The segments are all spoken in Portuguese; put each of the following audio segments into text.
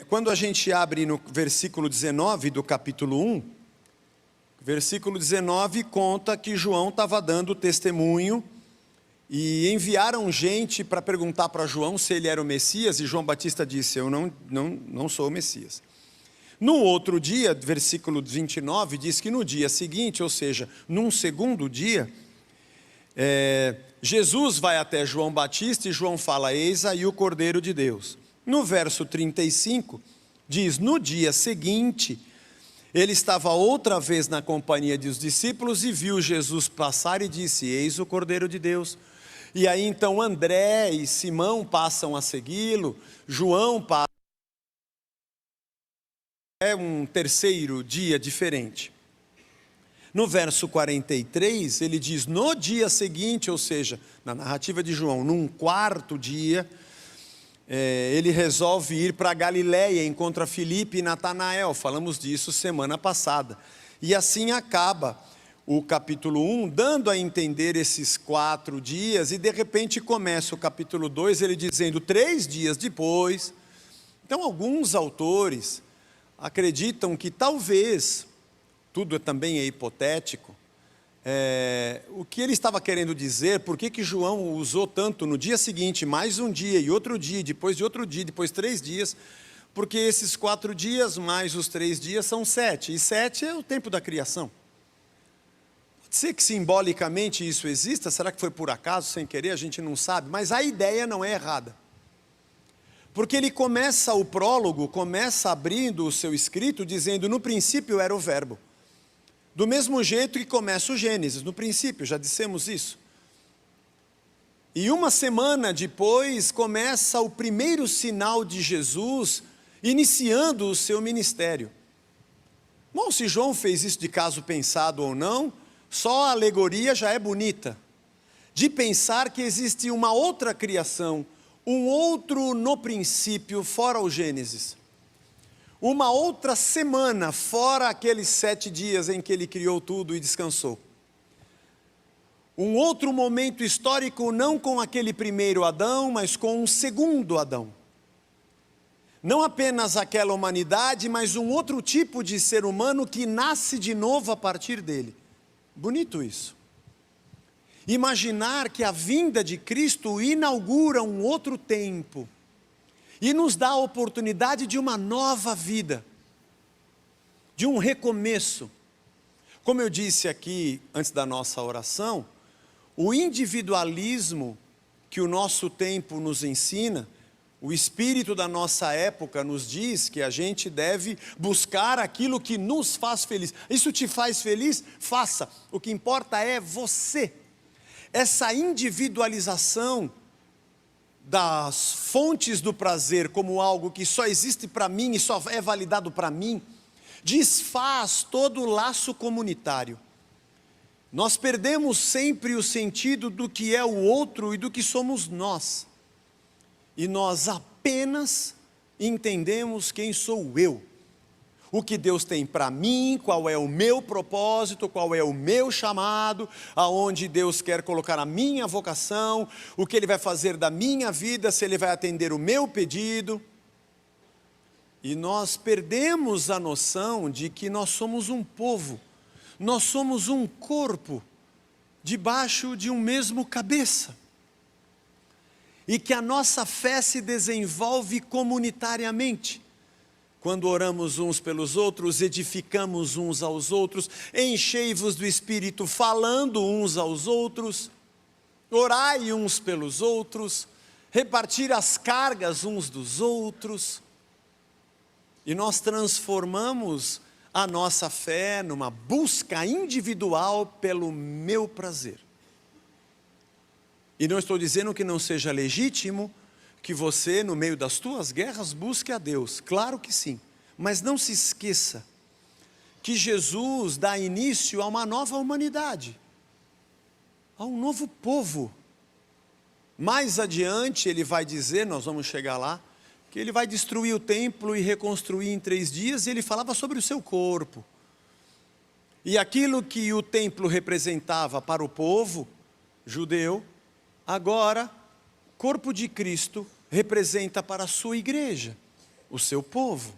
Quando a gente abre no versículo 19 do capítulo 1, versículo 19 conta que João estava dando testemunho e enviaram gente para perguntar para João se ele era o Messias, e João Batista disse: eu não sou o Messias. No outro dia, versículo 29, diz que no dia seguinte, ou seja, num segundo dia, Jesus vai até João Batista e João fala: eis aí o Cordeiro de Deus. No verso 35, diz: no dia seguinte, ele estava outra vez na companhia dos discípulos e viu Jesus passar e disse: eis o Cordeiro de Deus. E aí então André e Simão passam a segui-lo, João passa. É um terceiro dia diferente. No verso 43, ele diz: no dia seguinte, ou seja, na narrativa de João, num quarto dia, ele resolve ir para Galiléia, encontra Filipe e Natanael. Falamos disso semana passada. E assim acaba o capítulo 1, dando a entender esses 4 dias, e de repente começa o capítulo 2, ele dizendo 3 dias depois. Então alguns autores acreditam que talvez, tudo também é hipotético, o que ele estava querendo dizer, por que João usou tanto no dia seguinte, mais um dia e outro dia, depois de outro dia, depois 3 dias, porque esses 4 dias mais os 3 dias são 7, e 7 é o tempo da criação. Pode ser que simbolicamente isso exista, será que foi por acaso, sem querer, a gente não sabe, mas a ideia não é errada. Porque ele começa o prólogo, começa abrindo o seu escrito, dizendo: no princípio era o verbo. Do mesmo jeito que começa o Gênesis, no princípio, já dissemos isso. E uma semana depois começa o primeiro sinal de Jesus, iniciando o seu ministério. Bom, se João fez isso de caso pensado ou não, só a alegoria já é bonita. De pensar que existe uma outra criação, um outro no princípio, fora o Gênesis. Uma outra semana, fora aqueles 7 dias em que ele criou tudo e descansou. Um outro momento histórico, não com aquele primeiro Adão, mas com um segundo Adão. Não apenas aquela humanidade, mas um outro tipo de ser humano que nasce de novo a partir dele. Bonito isso. Imaginar que a vinda de Cristo inaugura um outro tempo e nos dá a oportunidade de uma nova vida, de um recomeço. Como eu disse aqui antes da nossa oração, o individualismo que o nosso tempo nos ensina, o espírito da nossa época nos diz que a gente deve buscar aquilo que nos faz feliz. Isso te faz feliz? Faça. O que importa é você. Essa individualização das fontes do prazer como algo que só existe para mim e só é validado para mim, desfaz todo o laço comunitário. Nós perdemos sempre o sentido do que é o outro e do que somos nós. E nós apenas entendemos quem sou eu. O que Deus tem para mim, qual é o meu propósito, qual é o meu chamado, aonde Deus quer colocar a minha vocação, o que Ele vai fazer da minha vida, se Ele vai atender o meu pedido. E nós perdemos a noção de que nós somos um povo, nós somos um corpo, debaixo de um mesmo cabeça. E que a nossa fé se desenvolve comunitariamente. Quando oramos uns pelos outros, edificamos uns aos outros, enchei-vos do Espírito, falando uns aos outros, orai uns pelos outros, repartir as cargas uns dos outros. E nós transformamos a nossa fé numa busca individual pelo meu prazer. E não estou dizendo que não seja legítimo que você, no meio das tuas guerras, busque a Deus. Claro que sim. Mas não se esqueça que Jesus dá início a uma nova humanidade, a um novo povo. Mais adiante ele vai dizer, nós vamos chegar lá, que ele vai destruir o templo e reconstruir em 3 dias, e ele falava sobre o seu corpo. E aquilo que o templo representava para o povo judeu, agora, corpo de Cristo representa para a sua igreja. o seu povo.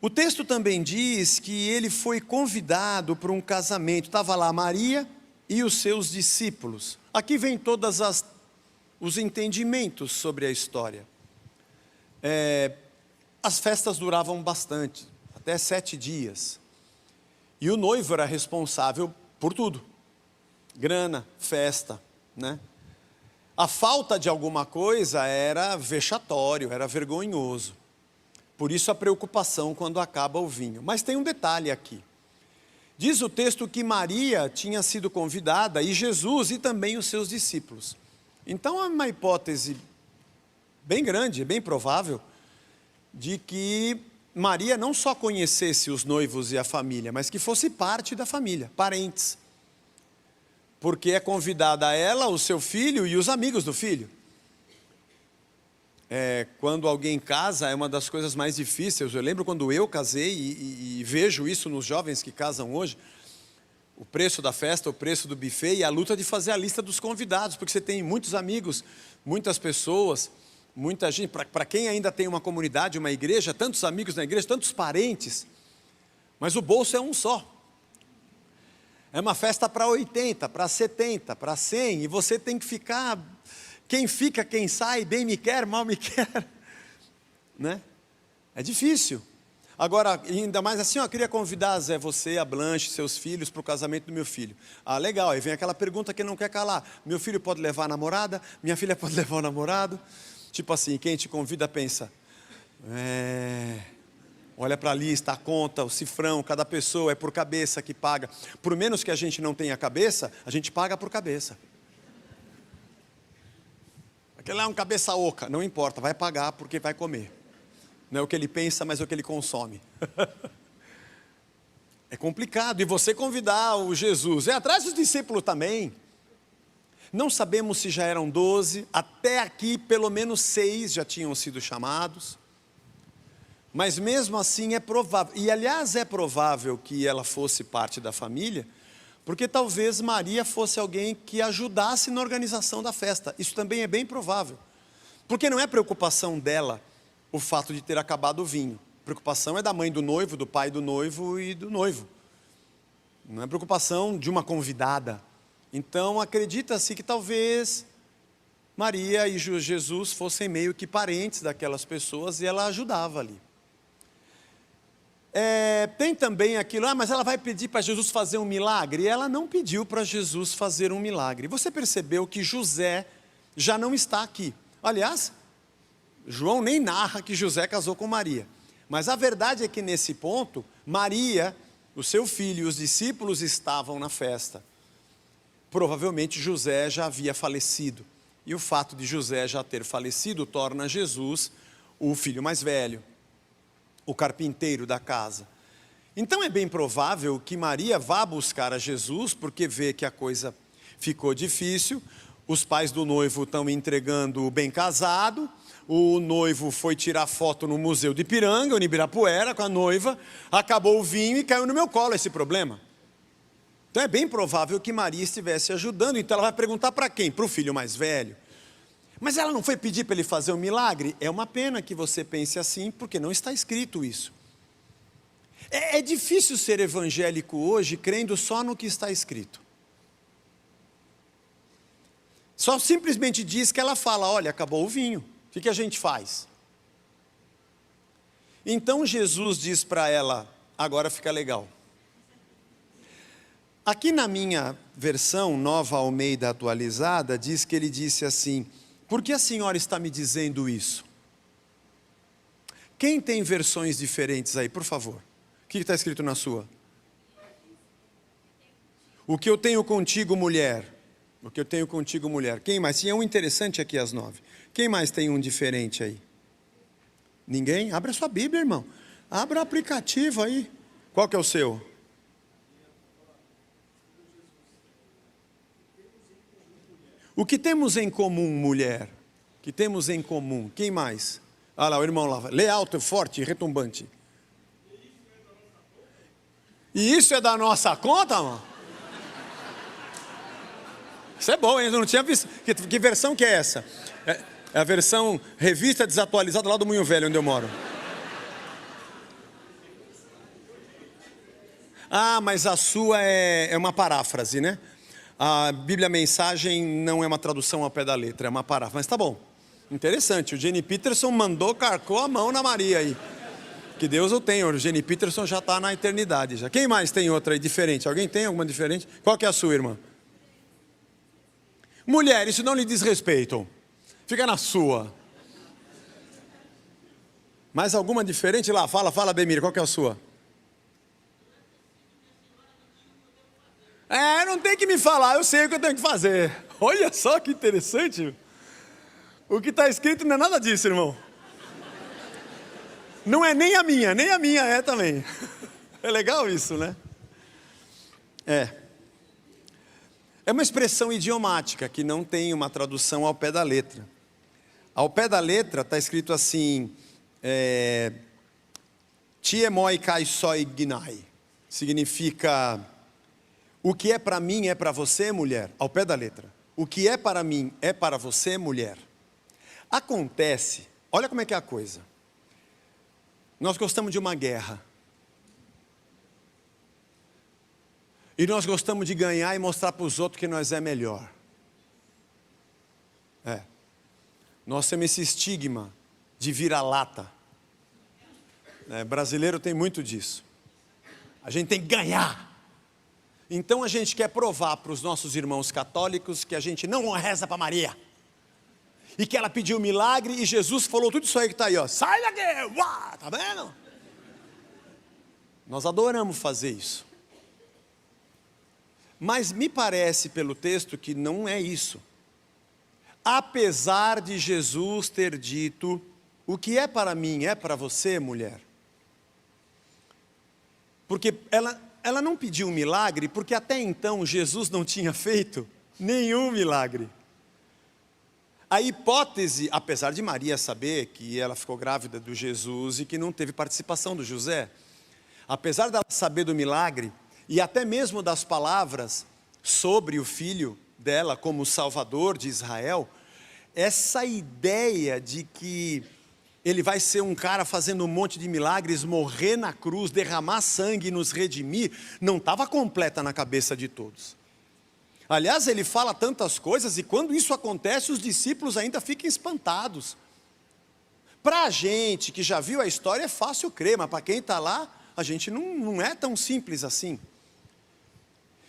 O texto também diz que ele foi convidado para um casamento. Estava lá Maria e os seus discípulos. Aqui vem todos os entendimentos sobre a história. As festas duravam bastante, até 7 dias. E o noivo era responsável por tudo. Grana, festa, né? A falta de alguma coisa era vexatório, era vergonhoso. Por isso a preocupação quando acaba o vinho. Mas tem um detalhe aqui. Diz o texto que Maria tinha sido convidada, e Jesus e também os seus discípulos. Então é uma hipótese bem grande, bem provável, de que Maria não só conhecesse os noivos e a família, mas que fosse parte da família, parentes. Porque é convidada ela, o seu filho e os amigos do filho. Quando alguém casa, é uma das coisas mais difíceis. Eu lembro quando eu casei e vejo isso nos jovens que casam hoje. O preço da festa, o preço do buffet e a luta de fazer a lista dos convidados. Porque você tem muitos amigos, muitas pessoas, muita gente. Para quem ainda tem uma comunidade, uma igreja, tantos amigos na igreja, tantos parentes. Mas o bolso é um só. É uma festa para 80, para 70, para 100. E você tem que ficar... Quem fica, quem sai, bem me quer, mal me quer, né? É difícil. Agora, ainda mais assim, eu queria convidar Zé, você, a Blanche, seus filhos para o casamento do meu filho. Ah, legal, aí vem aquela pergunta que não quer calar. Meu filho pode levar a namorada? Minha filha pode levar o namorado? Tipo assim, quem te convida pensa, olha para a lista, a conta, o cifrão, cada pessoa é por cabeça que paga. Por menos que a gente não tenha cabeça, a gente paga por cabeça. Aquele é um cabeça oca, não importa, vai pagar porque vai comer. Não é o que ele pensa, mas é o que ele consome. É complicado, e você convidar o Jesus, atrás dos discípulos também. Não sabemos se já eram 12, até aqui pelo menos 6 já tinham sido chamados. Mas mesmo assim é provável, e aliás é provável que ela fosse parte da família, porque talvez Maria fosse alguém que ajudasse na organização da festa. Isso também é bem provável. Porque não é preocupação dela o fato de ter acabado o vinho. A preocupação é da mãe do noivo, do pai do noivo e do noivo. Não é preocupação de uma convidada. Então acredita-se que talvez Maria e Jesus fossem meio que parentes daquelas pessoas e ela ajudava ali. Tem também aquilo, mas ela vai pedir para Jesus fazer um milagre. E ela não pediu para Jesus fazer um milagre. Você percebeu que José já não está aqui. Aliás, João nem narra que José casou com Maria. Mas a verdade é que nesse ponto, Maria, o seu filho e os discípulos estavam na festa. Provavelmente José já havia falecido. E o fato de José já ter falecido torna Jesus o filho mais velho, o carpinteiro da casa. Então é bem provável que Maria vá buscar a Jesus, porque vê que a coisa ficou difícil, os pais do noivo estão entregando o bem casado, o noivo foi tirar foto no Museu de Ipiranga, no Ibirapuera, com a noiva, acabou o vinho e caiu no meu colo esse problema. Então é bem provável que Maria estivesse ajudando, então ela vai perguntar para quem? Para o filho mais velho. Mas ela não foi pedir para ele fazer um milagre? É uma pena que você pense assim, porque não está escrito isso. É difícil ser evangélico hoje crendo só no que está escrito. Só simplesmente diz que ela fala, olha, acabou o vinho, o que a gente faz? Então Jesus diz para ela, agora fica legal. Aqui na minha versão, Nova Almeida Atualizada, diz que ele disse assim, por que a senhora está me dizendo isso? Quem tem versões diferentes aí, por favor? O que está escrito na sua? O que eu tenho contigo, mulher? O que eu tenho contigo, mulher? Quem mais? Tinha um interessante aqui às 9. Quem mais tem um diferente aí? Ninguém? Abra a sua Bíblia, irmão. Abra o aplicativo aí. Qual que é o seu? O que temos em comum, mulher? O que temos em comum? Quem mais? Ah lá, o irmão lá. Lê alto, forte, retumbante. E isso é da nossa conta, mano? Isso é bom, hein? Eu não tinha visto. Que versão que é essa? É a versão revista desatualizada lá do Moinho Velho, onde eu moro. Ah, mas a sua é uma paráfrase, né? A Bíblia Mensagem não é uma tradução ao pé da letra, é uma paráfrase. Mas tá bom, interessante. O Jenny Peterson carcou a mão na Maria aí. Que Deus o tenha, o Jenny Peterson já está na eternidade. Já. Quem mais tem outra aí diferente? Alguém tem alguma diferente? Qual que é a sua, irmã? Mulher, isso não lhe diz respeito. Fica na sua. Mais alguma diferente lá? Fala, Bemir, qual que é a sua? Não tem que me falar, eu sei o que eu tenho que fazer. Olha só que interessante. O que está escrito não é nada disso, irmão. Não é nem a minha é também. É legal isso, né? É uma expressão idiomática que não tem uma tradução ao pé da letra. Ao pé da letra está escrito assim, Tiemoi kai soi gnai. Significa, o que é para mim é para você, mulher. Ao pé da letra. O que é para mim é para você, mulher. Acontece, olha como é que é a coisa. Nós gostamos de uma guerra. E nós gostamos de ganhar e mostrar para os outros que nós é melhor. Nós temos esse estigma de vira-lata. Brasileiro tem muito disso. A gente tem que ganhar. Então a gente quer provar para os nossos irmãos católicos que a gente não reza para Maria. E que ela pediu milagre e Jesus falou tudo isso aí que está aí, ó. Sai daqui! Uá, tá vendo? Nós adoramos fazer isso. Mas me parece pelo texto que não é isso. Apesar de Jesus ter dito, o que é para mim é para você, mulher. Porque ela não pediu um milagre, porque até então Jesus não tinha feito nenhum milagre. A hipótese, apesar de Maria saber que ela ficou grávida do Jesus e que não teve participação do José, apesar dela saber do milagre e até mesmo das palavras sobre o filho dela como Salvador de Israel, essa ideia de que ele vai ser um cara fazendo um monte de milagres, morrer na cruz, derramar sangue e nos redimir, não estava completa na cabeça de todos. Aliás, ele fala tantas coisas e quando isso acontece, os discípulos ainda ficam espantados. Para a gente que já viu a história é fácil crer, mas para quem está lá, a gente não é tão simples assim.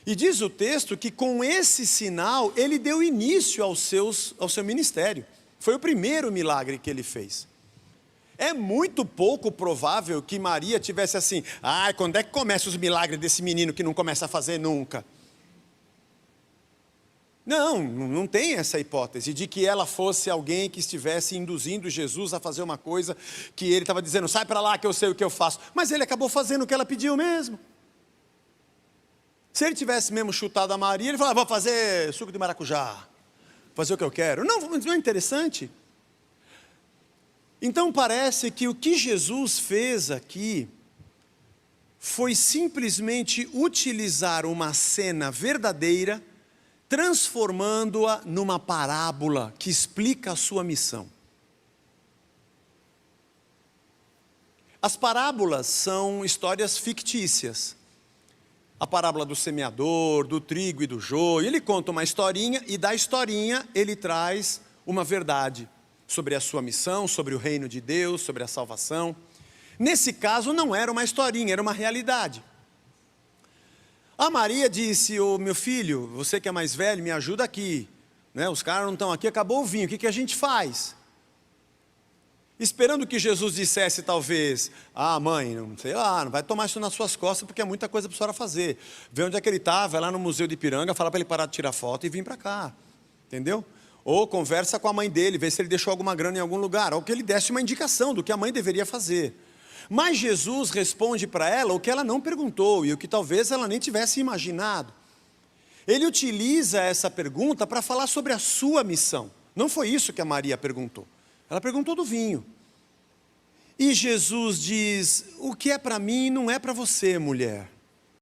E diz o texto que com esse sinal, ele deu início ao seu ministério. Foi o primeiro milagre que ele fez. É muito pouco provável que Maria tivesse assim, quando é que começa os milagres desse menino que não começa a fazer nunca? Não tem essa hipótese de que ela fosse alguém que estivesse induzindo Jesus a fazer uma coisa que ele estava dizendo, sai para lá que eu sei o que eu faço. Mas ele acabou fazendo o que ela pediu mesmo. Se ele tivesse mesmo chutado a Maria, ele falava, vou fazer suco de maracujá, fazer o que eu quero. Não é interessante? Então parece que o que Jesus fez aqui foi simplesmente utilizar uma cena verdadeira, transformando-a numa parábola que explica a sua missão. As parábolas são histórias fictícias. A parábola do semeador, do trigo e do joio, ele conta uma historinha e da historinha ele traz uma verdade sobre a sua missão, sobre o reino de Deus, sobre a salvação. Nesse caso não era uma historinha, era uma realidade. A Maria disse, meu filho, você que é mais velho, me ajuda aqui. Os caras não estão aqui, acabou o vinho, o que a gente faz? Esperando que Jesus dissesse talvez, mãe, não sei lá, não vai tomar isso nas suas costas porque é muita coisa para a senhora fazer. Vê onde é que ele está, vai lá no Museu de Ipiranga, fala para ele parar de tirar foto e vir para cá. Entendeu? Ou conversa com a mãe dele, vê se ele deixou alguma grana em algum lugar, ou que ele desse uma indicação do que a mãe deveria fazer. Mas Jesus responde para ela o que ela não perguntou e o que talvez ela nem tivesse imaginado. Ele utiliza essa pergunta para falar sobre a sua missão. Não foi isso que a Maria perguntou. Ela perguntou do vinho. E Jesus diz, o que é para mim não é para você, mulher.